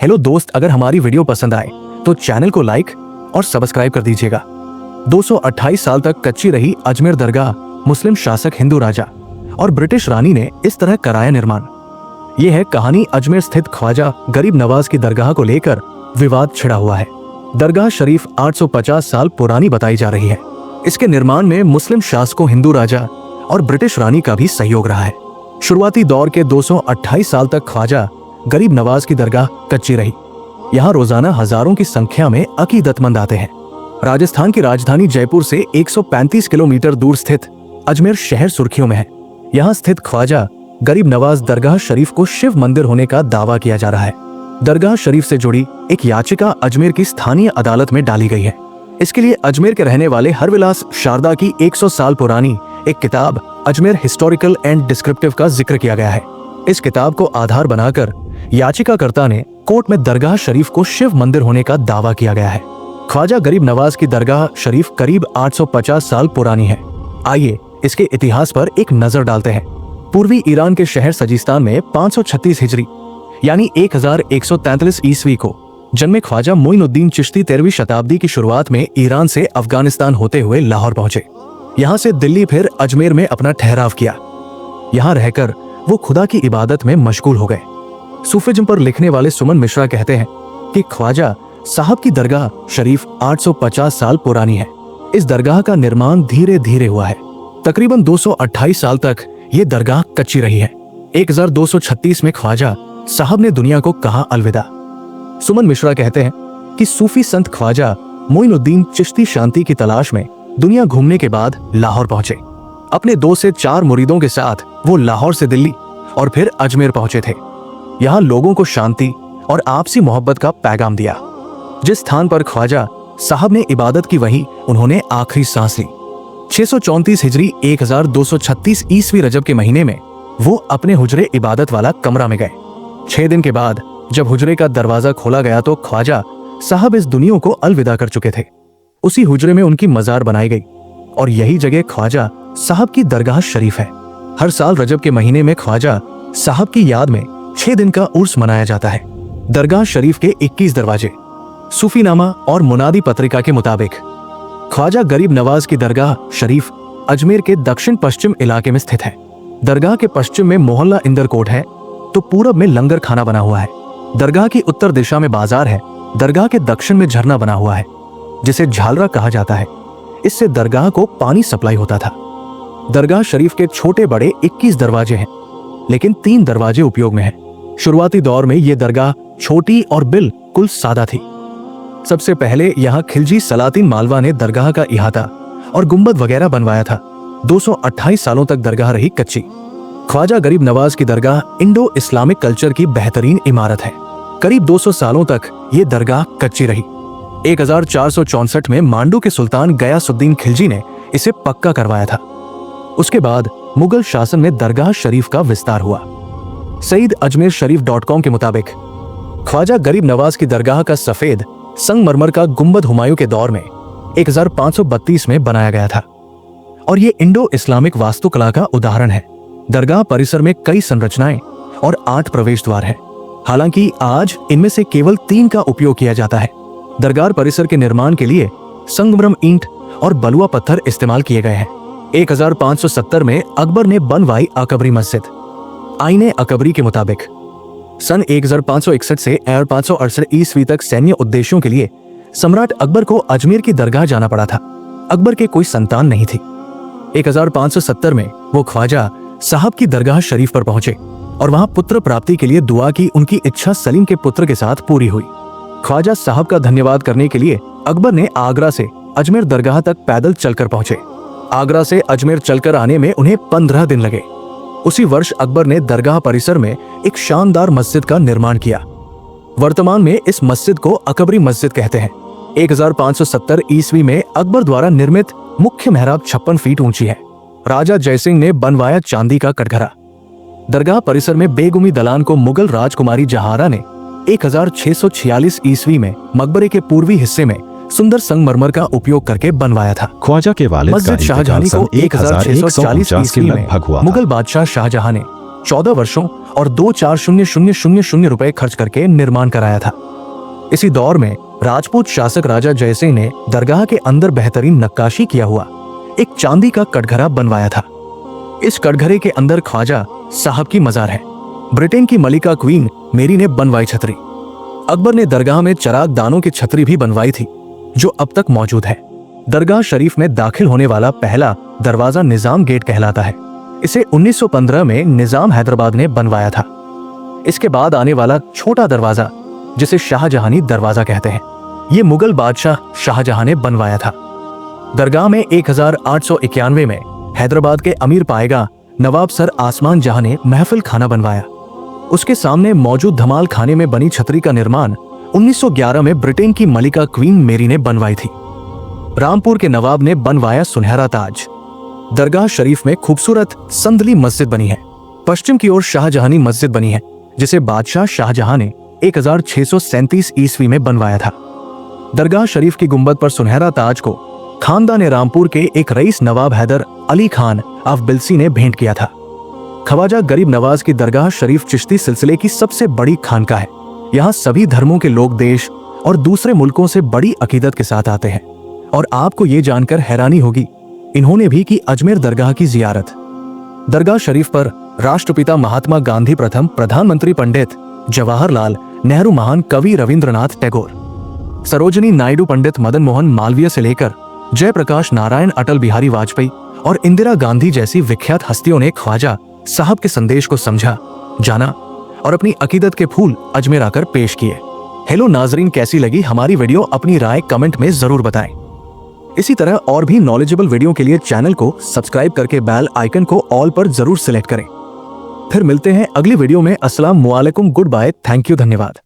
Hello दोस्त, अगर हमारी वीडियो पसंद आए तो चैनल को लाइक और सब्सक्राइब कर दीजिएगा। 228 साल तक कच्ची रही अजमेर दरगाह मुस्लिम शासक हिंदू राजा और ब्रिटिश रानी ने इस तरह कराया निर्माण। यह है कहानी अजमेर स्थित ख्वाजा गरीब नवाज की दरगाह को लेकर विवाद छिड़ा हुआ है। दरगाह शरीफ 850 साल पुरानी बताई जा रही है। इसके निर्माण में मुस्लिम शासकों, हिंदू राजा और ब्रिटिश रानी का भी सहयोग रहा है। शुरुआती दौर के 228 साल तक ख्वाजा गरीब नवाज की दरगाह कच्ची रही। यहाँ रोजाना हजारों की संख्या में अकीदतमंद आते हैं। राजस्थान की राजधानी जयपुर से 135 किलोमीटर दूर स्थित अजमेर शहर सुर्खियों में है। यहाँ स्थित ख्वाजा गरीब नवाज दरगाह शरीफ को शिव मंदिर होने का दावा किया जा रहा है। दरगाह शरीफ से जुड़ी एक याचिका अजमेर की स्थानीय अदालत में डाली गई है। इसके लिए अजमेर के रहने वाले हरविलास शारदा की 100 साल पुरानी एक किताब अजमेर हिस्टोरिकल एंड डिस्क्रिप्टिव का जिक्र किया गया है। इस किताब को आधार बनाकर याचिकाकर्ता ने कोर्ट में दरगाह शरीफ को शिव मंदिर होने का दावा किया गया है। ख्वाजा गरीब नवाज की दरगाह शरीफ करीब 850 साल पुरानी है। आइए इसके इतिहास पर एक नजर डालते हैं। पूर्वी ईरान के शहर सजीस्तान में 536 हिजरी यानी 1143 ईस्वी को जन्मे ख्वाजा मोइनुद्दीन चिश्ती 13वीं शताब्दी की शुरुआत में ईरान से अफगानिस्तान होते हुए लाहौर पहुंचे। यहाँ से दिल्ली फिर अजमेर में अपना ठहराव किया। यहाँ रहकर वो खुदा की इबादत में मशगूल हो गए। सूफिज्म पर लिखने वाले सुमन मिश्रा कहते हैं कि ख्वाजा साहब की दरगाह शरीफ 850 साल पुरानी है। इस दरगाह का निर्माण धीरे धीरे हुआ है। तकरीबन 228 साल तक ये दरगाह कच्ची रही है। 1236 में ख्वाजा साहब ने दुनिया को कहा अलविदा। सुमन मिश्रा कहते हैं कि सूफी संत ख्वाजा मोइनुद्दीन चिश्ती शांति की तलाश में दुनिया घूमने के बाद लाहौर पहुंचे। अपने 2 से 4 मुरीदों के साथ वो लाहौर से दिल्ली और फिर अजमेर पहुंचे थे। यहाँ लोगों को शांति और आपसी मोहब्बत का पैगाम दिया। जिस स्थान पर ख्वाजा साहब ने इबादत की वहीं उन्होंने आखिरी सांस ली। 634 हिजरी 1236 ईस्वी रजब के महीने में वो अपने हुजरे इबादत वाला कमरा में गए। 6 दिन के बाद जब हुजरे का दरवाजा खोला गया तो ख्वाजा साहब इस दुनिया को अलविदा कर चुके थे। उसी हुजरे में उनकी मजार बनाई गई और यही जगह ख्वाजा साहब की दरगाह शरीफ है। हर साल रजब के महीने में ख्वाजा साहब की याद में 6 दिन का उर्स मनाया जाता है। दरगाह शरीफ के 21 दरवाजे। सूफीनामा और मुनादी पत्रिका के मुताबिक ख्वाजा गरीब नवाज की दरगाह शरीफ अजमेर के दक्षिण पश्चिम इलाके में स्थित है। दरगाह के पश्चिम में मोहल्ला इंदरकोट है तो पूरब में लंगर खाना बना हुआ है। दरगाह की उत्तर दिशा में बाजार है। दरगाह के दक्षिण में झरना बना हुआ है जिसे झालरा कहा जाता है। इससे दरगाह को पानी सप्लाई होता था। दरगाह शरीफ के छोटे बड़े 21 दरवाजे हैं लेकिन 3 दरवाजे उपयोग में हैं। शुरुआती दौर में ये दरगाह छोटी और बिल्कुल सादा थी। सबसे पहले यहाँ खिलजी सलातीन मालवा ने दरगाह का इहाता और गुंबद वगैरह बनवाया था। 228 सालों तक दरगाह रही कच्ची। ख्वाजा गरीब नवाज की दरगाह इंडो इस्लामिक कल्चर की बेहतरीन इमारत है। करीब 200 सालों तक ये दरगाह कच्ची रही। 1464 में मांडू के सुल्तान गयासुद्दीन खिलजी ने इसे पक्का करवाया था। उसके बाद मुगल शासन में दरगाह शरीफ का विस्तार हुआ। सईद अजमेर शरीफ.com के मुताबिक ख्वाजा गरीब नवाज की दरगाह का सफेद संगमरमर का गुंबद हुमायूं के दौर में 1532 में बनाया गया था और ये इंडो इस्लामिक वास्तुकला का उदाहरण है। दरगाह परिसर में कई संरचनाएं और 8 प्रवेश द्वार है। हालांकि आज इनमें से केवल 3 का उपयोग किया जाता है। दरगाह परिसर के निर्माण के लिए संगमरम ईंट और बलुआ पत्थर इस्तेमाल किए गए हैं। 1570 में अकबर ने बनवाई अकबरी मस्जिद। आईने अकबरी के मुताबिक सन 1561 से 1568 ईस्वी तक सैन्य उद्देश्यों के लिए सम्राट अकबर को अजमेर की दरगाह जाना पड़ा था। अकबर के कोई संतान नहीं थी। 1570 में वो ख्वाजा साहब की दरगाह शरीफ पर पहुंचे और वहां पुत्र प्राप्ति के लिए दुआ की। उनकी इच्छा सलीम के पुत्र के साथ पूरी हुई। ख्वाजा साहब का धन्यवाद करने के लिए अकबर ने आगरा से अजमेर दरगाह तक पैदल चलकर पहुंचे। आगरा से अजमेर चलकर आने में उन्हें 15 दिन लगे। उसी वर्ष अकबर ने दरगाह परिसर में एक शानदार मस्जिद का निर्माण किया। वर्तमान में इस मस्जिद को अकबरी मस्जिद कहते हैं। 1570 ईस्वी में अकबर द्वारा निर्मित मुख्य मेहराब 56 फीट ऊंची है। राजा जयसिंह ने बनवाया चांदी का कटघरा। दरगाह परिसर में बेगुमी दलान को मुगल राजकुमारी जहारा ने 1646 ईस्वी में मकबरे के पूर्वी हिस्से में सुंदर संगमरमर का उपयोग करके बनवाया था। ख्वाजा के वालिद मस्जिद शाहजहानी को 1640 ईस्वी में मुगल बादशाह शाहजहां ने 14 वर्षों और 2,40,000 रुपए खर्च करके निर्माण कराया था। इसी दौर में राजपूत शासक राजा जयसिंह ने दरगाह के अंदर बेहतरीन नक्काशी किया हुआ एक चांदी का कटघरा बनवाया था। इस कटघरे के अंदर ख्वाजा साहब की मजार है। ब्रिटेन की मलिका क्वीन मेरी ने बनवाई छतरी। अकबर ने दरगाह में चराग दानों की छतरी भी बनवाई थी, जो अब तक मौजूद है। दरगाह शरीफ में दाखिल होने वाला पहला दरवाजा निजाम गेट कहलाता है। इसे 1915 में निजाम हैदराबाद ने बनवाया था। इसके बाद आने वाला छोटा दरवाजा, जिसे शाहजहानी दरवाजा कहते हैं, ये मुगल बादशाह शाहजहां ने बनवाया था। दरगाह में 1891 में हैदराबाद के अमीर पाएगा नवाब सर आसमान जहां ने महफिल खाना बनवाया। उसके सामने मौजूद धमाल खाने में बनी छतरी का निर्माण 1911 में ब्रिटेन की मलिका क्वीन मेरी ने बनवाई थी। रामपुर के नवाब ने बनवाया सुनहरा ताज। दरगाह शरीफ में खूबसूरत संदली मस्जिद बनी है। पश्चिम की ओर शाहजहानी मस्जिद बनी है, जिसे बादशाह शाहजहां ने 1637 ईस्वी में बनवाया था। दरगाह शरीफ की गुंबद पर सुनहरा ताज को खानदान रामपुर के एक rice Nawab Haider Ali Khan of Bilsi ने भेंट किया था। ख्वाजा गरीब नवाज की दरगाह शरीफ चिश्ती सिलसिले की सबसे बड़ी खानका है। यहाँ सभी धर्मों के लोग देश और दूसरे मुल्कों से बड़ी अकीदत के साथ आते हैं। और आपको ये जानकर हैरानी होगी, इन्होंने भी की अजमेर दरगाह की जियारत। दरगाह शरीफ पर राष्ट्रपिता महात्मा गांधी, प्रथम प्रधानमंत्री पंडित जवाहरलाल नेहरू, महान कवि रविंद्रनाथ टैगोर, सरोजिनी नायडू, पंडित मदन मोहन मालवीय से लेकर जयप्रकाश नारायण, अटल बिहारी वाजपेयी और इंदिरा गांधी जैसी विख्यात हस्तियों ने ख्वाजा साहब के संदेश को समझा, जाना और अपनी अकीदत के फूल अजमेर आकर पेश किए। हेलो नाजरीन, कैसी लगी हमारी वीडियो? अपनी राय कमेंट में जरूर बताएं। इसी तरह और भी नॉलेजेबल वीडियो के लिए चैनल को सब्सक्राइब करके बेल आइकन को ऑल पर जरूर सिलेक्ट करें। फिर मिलते हैं अगली वीडियो में। अस्सलाम वालेकुम, गुड बाय, थैंक यू, धन्यवाद।